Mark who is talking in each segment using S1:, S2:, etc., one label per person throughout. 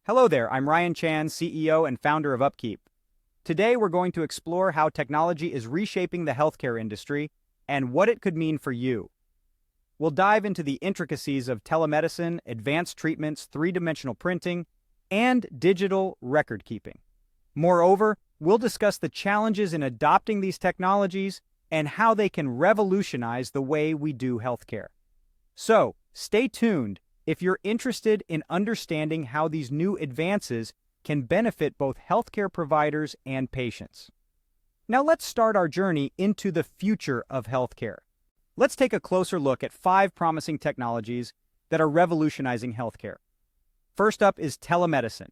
S1: Hello there, I'm Ryan Chan, CEO and founder of UpKeep. Today we're going to explore how technology is reshaping the healthcare industry and what it could mean for you. We'll dive into the intricacies of telemedicine, advanced treatments, three-dimensional printing, and digital record keeping. Moreover, we'll discuss the challenges in adopting these technologies and how they can revolutionize the way we do healthcare. So, stay tuned if you're interested in understanding how these new advances can benefit both healthcare providers and patients. Now let's start our journey into the future of healthcare. Let's take a closer look at 5 promising technologies that are revolutionizing healthcare. First up is telemedicine.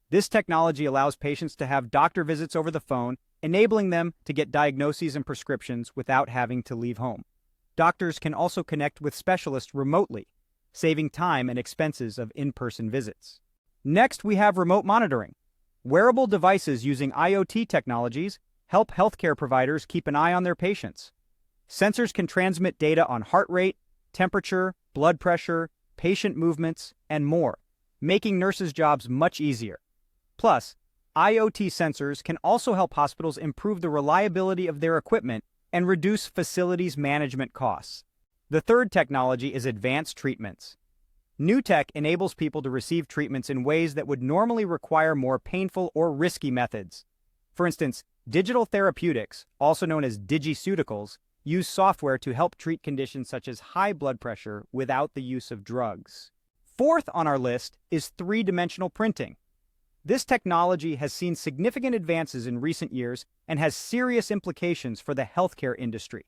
S1: This technology allows patients to have doctor visits over the phone, enabling them to get diagnoses and prescriptions without having to leave home. Doctors can also connect with specialists remotely, saving time and expenses of in-person visits. Next, we have remote monitoring. Wearable devices using IoT technologies help healthcare providers keep an eye on their patients. Sensors can transmit data on heart rate, temperature, blood pressure, patient movements, and more, making nurses' jobs much easier. Plus, IoT sensors can also help hospitals improve the reliability of their equipment and reduce facilities management costs. The third technology is advanced treatments. New tech enables people to receive treatments in ways that would normally require more painful or risky methods. For instance, digital therapeutics, also known as digiceuticals, use software to help treat conditions such as high blood pressure without the use of drugs. Fourth on our list is three-dimensional printing. This technology has seen significant advances in recent years and has serious implications for the healthcare industry.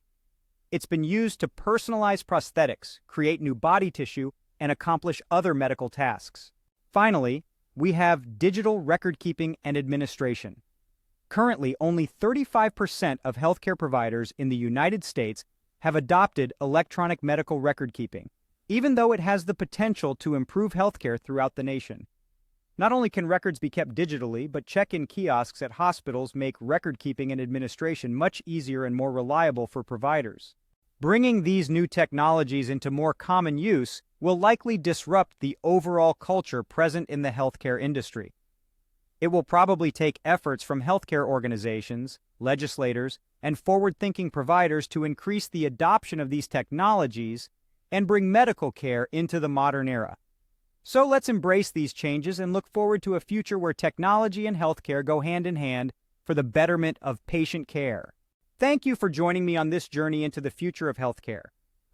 S1: It's been used to personalize prosthetics, create new body tissue, and accomplish other medical tasks. Finally, we have digital record keeping and administration. Currently, only 35% of healthcare providers in the United States have adopted electronic medical record keeping, even though it has the potential to improve healthcare throughout the nation. Not only can records be kept digitally, but check-in kiosks at hospitals make record keeping and administration much easier and more reliable for providers. Bringing these new technologies into more common use will likely disrupt the overall culture present in the healthcare industry. It will probably take efforts from healthcare organizations, legislators, and forward-thinking providers to increase the adoption of these technologies and bring medical care into the modern era. So let's embrace these changes and look forward to a future where technology and healthcare go hand in hand for the betterment of patient care. Thank you for joining me on this journey into the future of healthcare.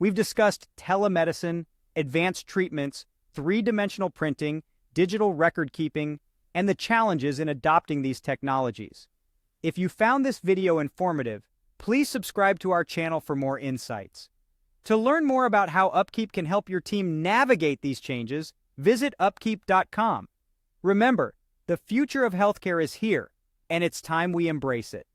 S1: We've discussed telemedicine, advanced treatments, three-dimensional printing, digital record keeping, and the challenges in adopting these technologies. If you found this video informative, please subscribe to our channel for more insights. To learn more about how UpKeep can help your team navigate these changes, visit upkeep.com. Remember, the future of healthcare is here, and it's time we embrace it.